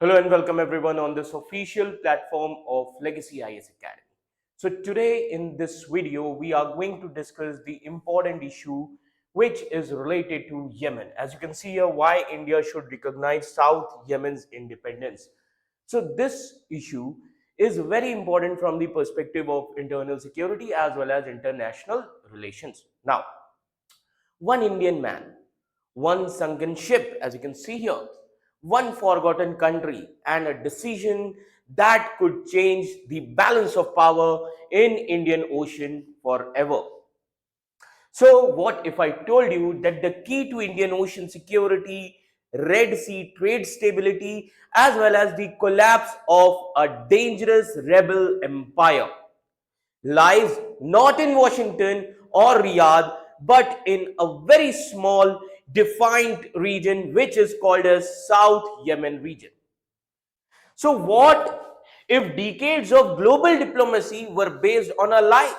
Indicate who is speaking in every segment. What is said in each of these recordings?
Speaker 1: Hello and welcome everyone on this official platform of Legacy IS Academy. So today in this video, we are going to discuss the important issue which is related to Yemen. As you can see here, why India should recognize South Yemen's independence. So this issue is very important from the perspective of internal security as well as international relations. Now, one Indian man, one sunken ship, as you can see here, one forgotten country, and a decision that could change the balance of power in Indian Ocean forever. So, what if I told you that the key to Indian Ocean security, Red Sea trade stability, as well as the collapse of a dangerous rebel empire lies not in Washington or Riyadh, but in a very small defined region which is called as South Yemen region. So what if decades of global diplomacy were based on a lie?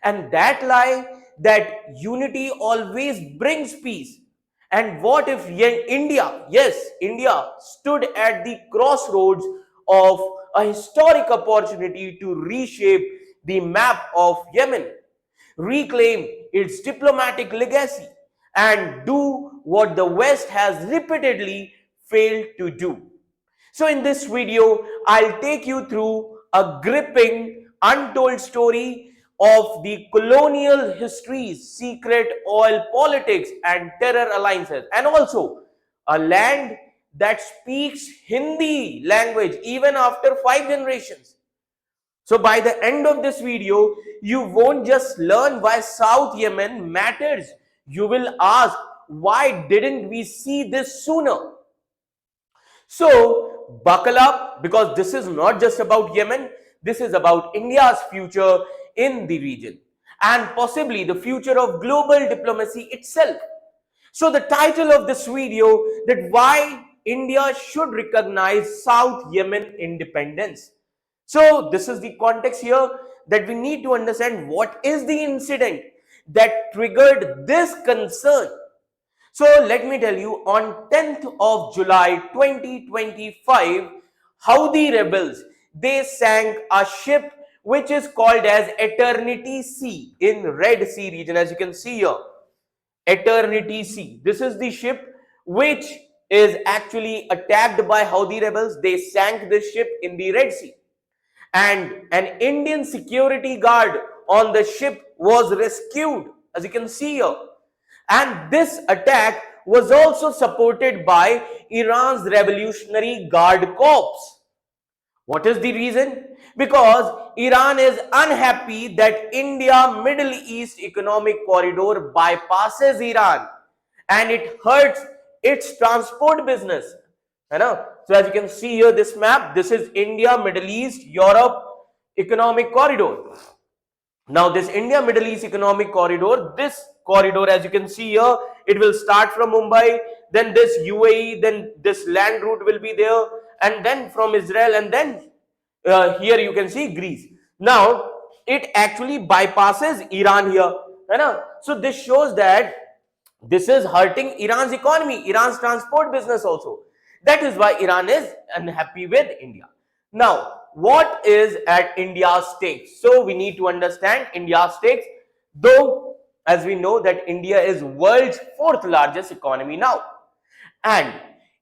Speaker 1: And that lie that unity always brings peace. And what if India, yes, India stood at the crossroads of a historic opportunity to reshape the map of Yemen, reclaim its diplomatic legacy, and do what the West has repeatedly failed to do. So in this video, I'll take you through a gripping, untold story of the colonial histories, secret oil politics, and terror alliances, and also a land that speaks Hindi language even after 5 generations. So by the end of this video, you won't just learn why South Yemen matters. You will ask, why didn't we see this sooner? So buckle up, because this is not just about Yemen. This is about India's future in the region and possibly the future of global diplomacy itself. So the title of this video, that why India should recognize South Yemen independence. So this is the context here, that we need to understand what is the incident that triggered this concern. So let me tell you, on 10th of July 2025, Houthi rebels, they sank a ship which is called as Eternity Sea in Red Sea region, as you can see here. Eternity Sea. This is the ship which is actually attacked by Houthi rebels. They sank this ship in the Red Sea, and an Indian security guard on the ship was rescued, as you can see here. And this attack was also supported by Iran's Revolutionary Guard Corps. What is the reason? Because Iran is unhappy that India Middle East Economic Corridor bypasses Iran and it hurts its transport business. So as you can see here, this map, this is India, Middle East, Europe Economic Corridor. Now this India Middle East Economic Corridor, this corridor, as you can see here, it will start from Mumbai, then this UAE, then this land route will be there, and then from Israel, and then here you can see Greece. Now it actually bypasses Iran here. So this shows that this is hurting Iran's economy, Iran's transport business also. That is why Iran is unhappy with India. Now, what is at India's stakes? So we need to understand India's stakes, though as we know that India is world's 4th largest economy now, and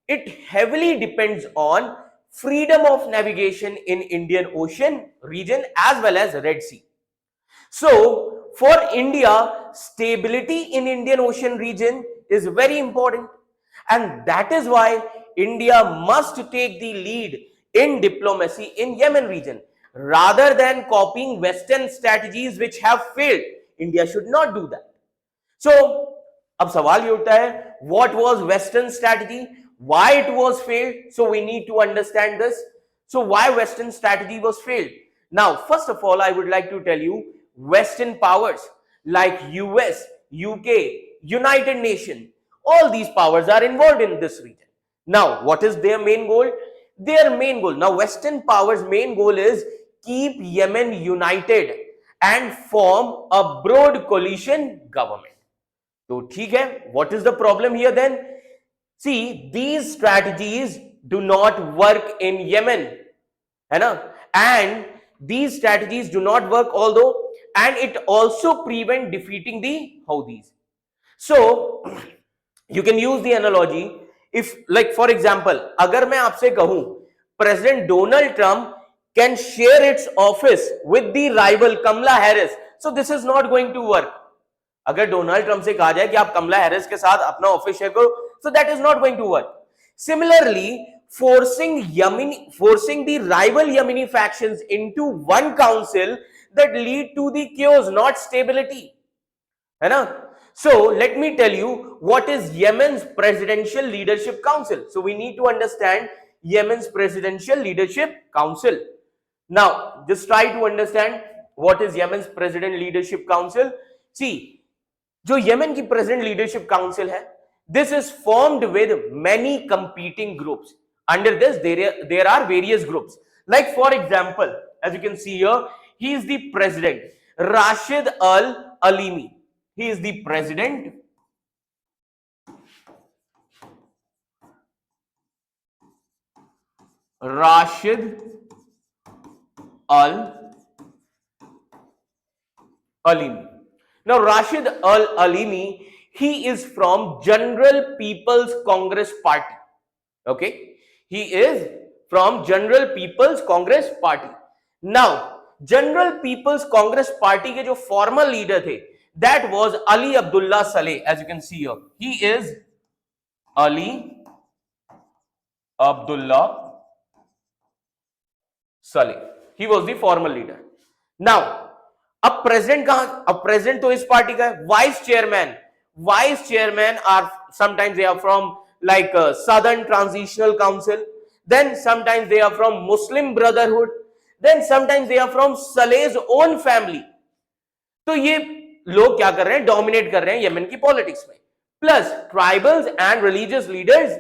Speaker 1: it heavily depends on freedom of navigation in Indian Ocean region as well as Red Sea. So for India, stability in Indian Ocean region is very important, and that is why India must take the lead in diplomacy in Yemen region. Rather than copying Western strategies which have failed, India should not do that. So अब सवाल ये उठता है, what was Western strategy, why it was failed? So we need to understand this. So why Western strategy was failed? Now first of all, I would like to tell you, Western powers like US, UK, United Nations, all these powers are involved in this region. Now what is their main goal? Their main goal, now Western powers' main goal is keep Yemen united and form a broad coalition government. So ठीक है, what is the problem here then? See, these strategies do not work in Yemen, है ना, and these strategies do not work although, and it also prevent defeating the Houthis. So you can use the analogy, if like for example अगर मैं आपसे कहूं President Donald Trump can share its office with the rival Kamala Harris, so this is not going to work. अगर Donald Trump से कहा जाए कि आप कमला हैरिस के साथ अपना ऑफिस शेयर करो, so that is not going to work. Similarly, forcing the rival Yemeni factions into one council that lead to the chaos, not stability, है ना. So let me tell you what is Yemen's Presidential Leadership Council. So we need to understand Yemen's Presidential Leadership Council. Now just try to understand what is Yemen's President Leadership Council. See, जो Yemen की president leadership council है, this is formed with many competing groups. Under this there are various groups, like for example as you can see here, he is the president Rashid Al Alimi. He is the president. Rashid Al Alimi. Now Rashid Al Alimi, he is from General People's Congress Party. Okay, he is from General People's Congress Party. Now General People's Congress Party के जो former leader थे, that was Ali Abdullah Saleh. As you can see here, he is Ali Abdullah Saleh. He was the former leader. Now अब president कहां, अब president तो इस party का है. Vice chairman are sometimes they are from like southern transitional council, then sometimes they are from Muslim Brotherhood, then sometimes they are from Saleh's own family. तो ये लोग क्या कर रहे हैं, डोमिनेट कर रहे हैं यमन की पॉलिटिक्स में. Plus tribals and religious leaders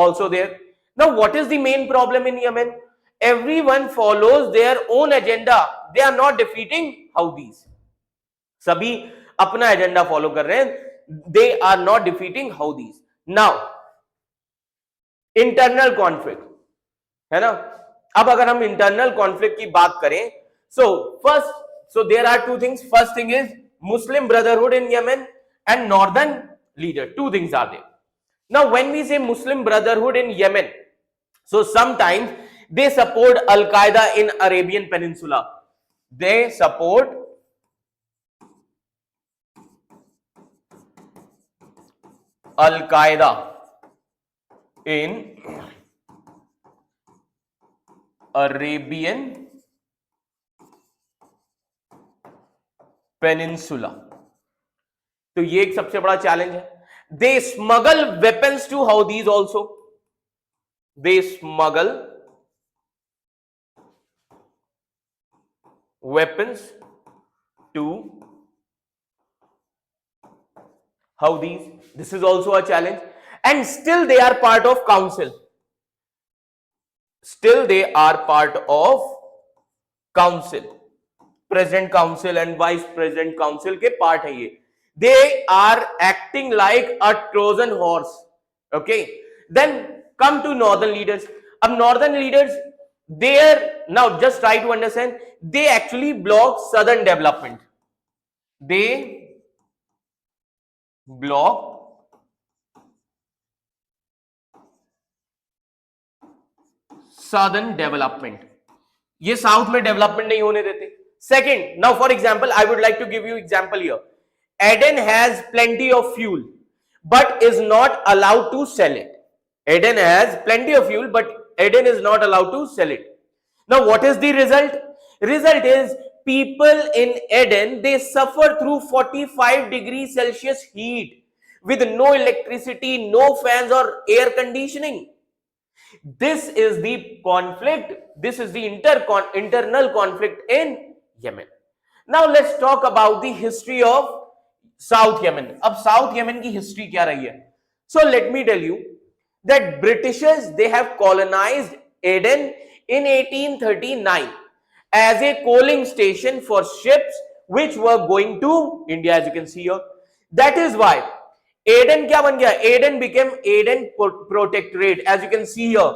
Speaker 1: also there. Now what is the main problem in Yemen? Everyone follows their own agenda. They are not defeating Houthis. सभी अपना एजेंडा फॉलो कर रहे हैं. They are not defeating Houthis. Now, internal conflict, है ना. अब अगर हम internal conflict की बात करें, so there are two things. First thing is Muslim Brotherhood in Yemen and Northern leader. Two things are there. Now, when we say Muslim Brotherhood in Yemen, so sometimes they support Al-Qaeda in Arabian Peninsula. They support Al-Qaeda in Arabian Peninsula. तो ये एक सबसे बड़ा challenge है. They smuggle weapons to Houthis also. They smuggle weapons to Houthis. This is also a challenge, and still they are part of council. Still they are part of council. President council and vice president council के part है ये. They are acting like a Trojan horse. Okay. Then come to northern leaders. अब northern leaders, now just try to understand, they actually block southern development. They block southern development. ये south में development नहीं होने देते. Second, now for example, I would like to give you example here. Aden has plenty of fuel, but is not allowed to sell it. Aden has plenty of fuel, but Aden is not allowed to sell it. Now, what is the result? Result is people in Aden, they suffer through 45 degrees Celsius heat with no electricity, no fans or air conditioning. This is the conflict. This is the internal conflict in Yemen. Now, let's talk about the history of South Yemen. अब South Yemen की history क्या रही है? So, let me tell you that Britishers, they have colonized Aden in 1839 as a coaling station for ships which were going to India, as you can see here. That is why Aden क्या बन गया? Aden became Aden Protectorate, as you can see here.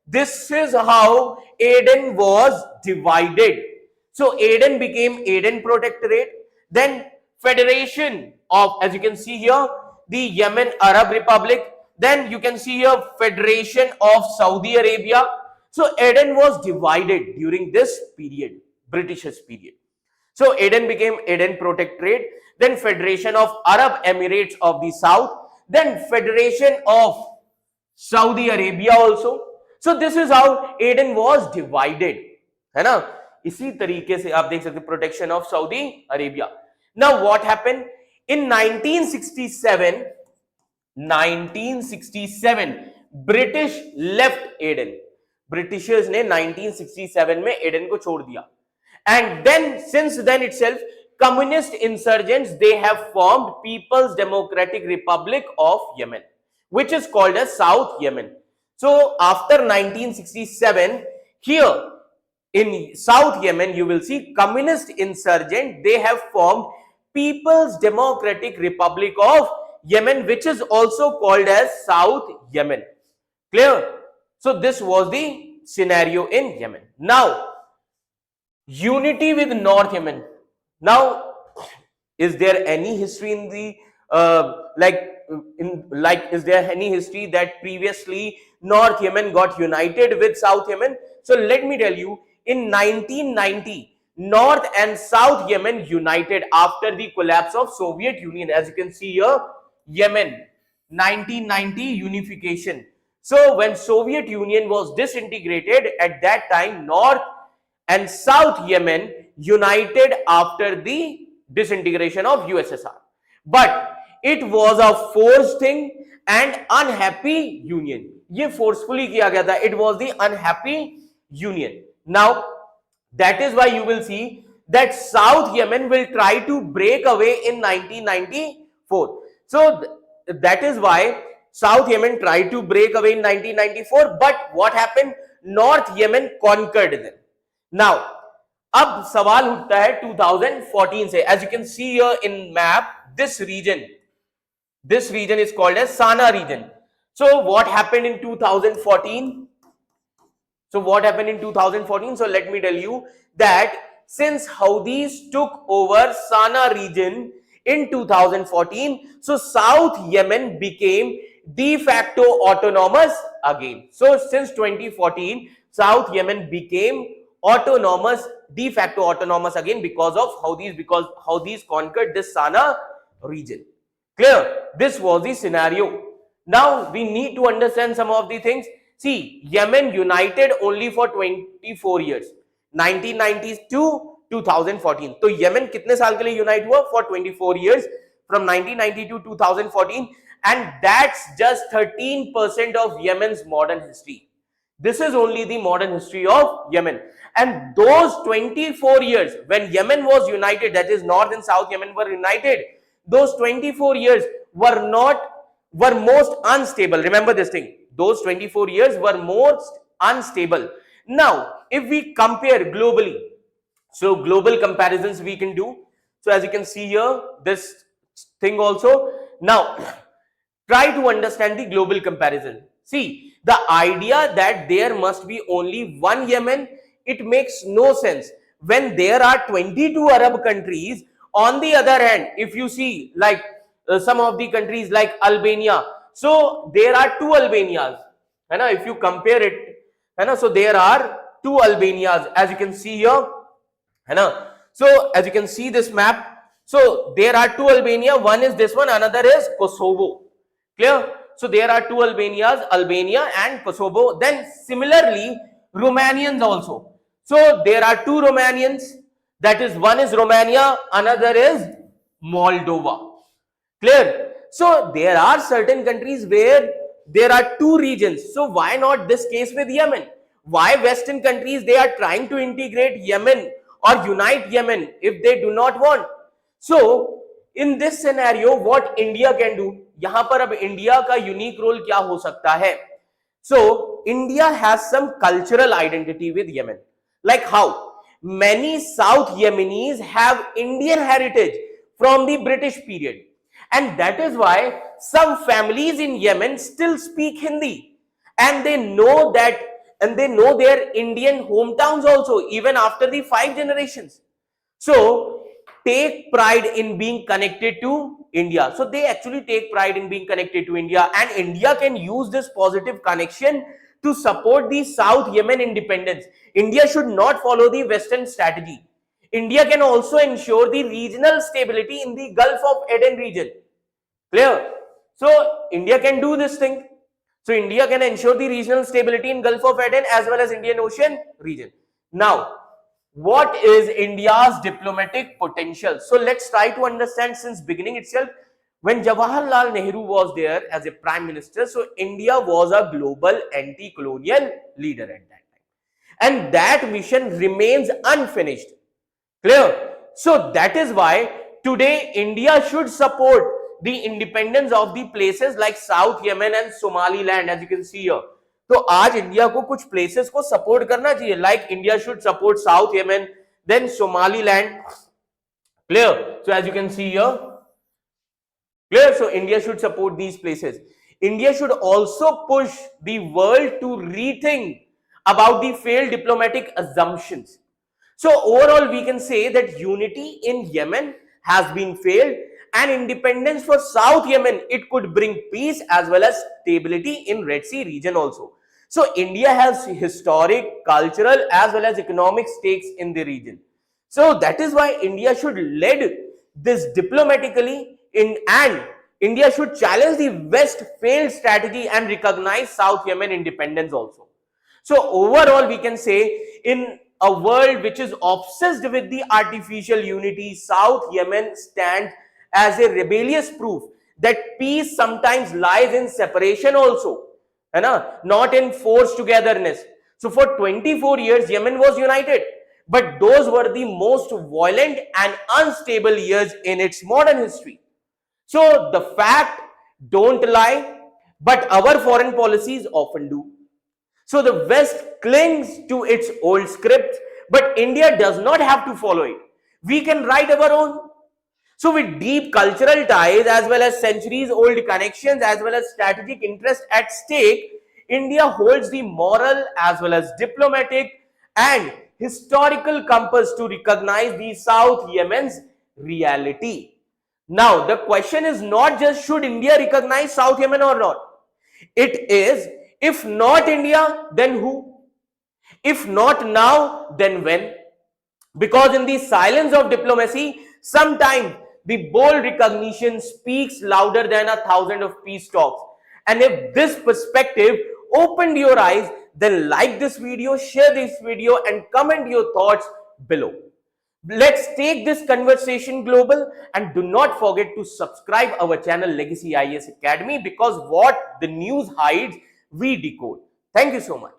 Speaker 1: This is how Aden was divided. So Aden became Aden Protectorate, then Federation of, as you can see here, the Yemen Arab Republic, then you can see here Federation of Saudi Arabia. So Aden was divided during this period, British's period. So Aden became Aden Protectorate, then Federation of Arab Emirates of the South, then Federation of Saudi Arabia also. So this is how Aden was divided, है ना? इसी तरीके से आप देख सकते protection of Saudi Arabia. Now what happened in 1967 British left Aden. Britishers ने 1967 में Aden को छोड़ दिया. And then since then itself communist insurgents, they have formed People's Democratic Republic of Yemen, which is called as South Yemen. So after 1967, here in South Yemen, you will see communist insurgent, they have formed People's Democratic Republic of Yemen, which is also called as South Yemen. Clear? So this was the scenario in Yemen. Now, unity with North Yemen. Now, is there any history in the is there any history that previously North Yemen got united with South Yemen? So let me tell you, in 1990, North and South Yemen united after the collapse of Soviet Union. As you can see here, Yemen 1990 unification. So when Soviet Union was disintegrated, at that time North and South Yemen united after the disintegration of USSR. But it was a forced thing and unhappy union. ये forcefully किया गया था. It was the unhappy union. Now, that is why you will see that South Yemen will try to break away in 1994. So that is why South Yemen tried to break away in 1994. But what happened? North Yemen conquered them. Now, अब सवाल उठता है 2014 से. As you can see here in map, this region is called as Sana region. So what happened in 2014? So let me tell you that since Houthis took over Sana region in 2014, so South Yemen became de facto autonomous again. So since 2014, South Yemen became de facto autonomous again because of Houthis, because Houthis conquered this Sana region. Clear? This was the scenario. Now we need to understand some of the things. See, Yemen united only for 24 years, 1992 to 2014. तो Yemen कितने साल के लिए unite हुआ? For 24 years, from 1990 to 2014, and that's just 13% of Yemen's modern history. This is only the modern history of Yemen. And those 24 years when Yemen was united, that is North and South Yemen were united, those 24 years were most unstable. Remember this thing. Those 24 years were most unstable. Now, if we compare globally, so global comparisons we can do. So as you can see here, this thing also. Now, try to understand the global comparison. See, the idea that there must be only one Yemen, it makes no sense. When there are 22 Arab countries, on the other hand, if you see like some of the countries like Albania, so there are two Albanias, and if you compare it, so there are two Albanias, as you can see here, so as you can see this map, so there are two Albania, one is this one, another is Kosovo. Clear? So there are two Albanias, Albania and Kosovo. Then similarly, Romanians also. So there are two Romanians, that is one is Romania, another is Moldova. Clear? So there are certain countries where there are two regions. So why not this case with Yemen? Why Western countries, they are trying to integrate Yemen or unite Yemen if they do not want? So in this scenario, what India can do? यहाँ पर अब India का unique role क्या हो सकता है? So India has some cultural identity with Yemen. Like how? Many South Yemenis have Indian heritage from the British period. And that is why some families in Yemen still speak Hindi. And they know that and they know their Indian hometowns also, even after the 5 generations. So take pride in being connected to India. So they actually take pride in being connected to India, and India can use this positive connection to support the South Yemen independence. India should not follow the Western strategy. India can also ensure the regional stability in the Gulf of Aden region. Clear? So India can do this thing. So India can ensure the regional stability in Gulf of Aden as well as Indian Ocean region. Now, what is India's diplomatic potential? So let's try to understand since beginning itself. When Jawaharlal Nehru was there as a prime minister, so India was a global anti-colonial leader at that time. And that mission remains unfinished. Clear? So that is why today India should support the independence of the places like South Yemen and Somaliland, as you can see here. तो आज India को कुछ places को support करना चाहिए, like India should support South Yemen, then Somaliland. Clear? So as you can see here, clear? So India should support these places. India should also push the world to rethink about the failed diplomatic assumptions. So overall, we can say that unity in Yemen has been failed, and independence for South Yemen, it could bring peace as well as stability in Red Sea region also. So India has historic, cultural as well as economic stakes in the region. So that is why India should lead this diplomatically and India should challenge the West failed strategy and recognize South Yemen independence also. So overall, we can say in a world which is obsessed with the artificial unity, South Yemen stands as a rebellious proof that peace sometimes lies in separation also, not in forced togetherness. So for 24 years, Yemen was united, but those were the most violent and unstable years in its modern history. So the fact don't lie, but our foreign policies often do. So the West clings to its old script, but India does not have to follow it. We can write our own. So with deep cultural ties as well as centuries old connections as well as strategic interest at stake, India holds the moral as well as diplomatic and historical compass to recognize the South Yemen's reality. Now, the question is not just should India recognize South Yemen or not. It is, if not India, then who? If not now, then when? Because in the silence of diplomacy, sometimes the bold recognition speaks louder than 1,000 of peace talks. And if this perspective opened your eyes, then like this video, share this video and comment your thoughts below. Let's take this conversation global, and do not forget to subscribe our channel Legacy IAS Academy, because what the news hides, we decode. Thank you so much.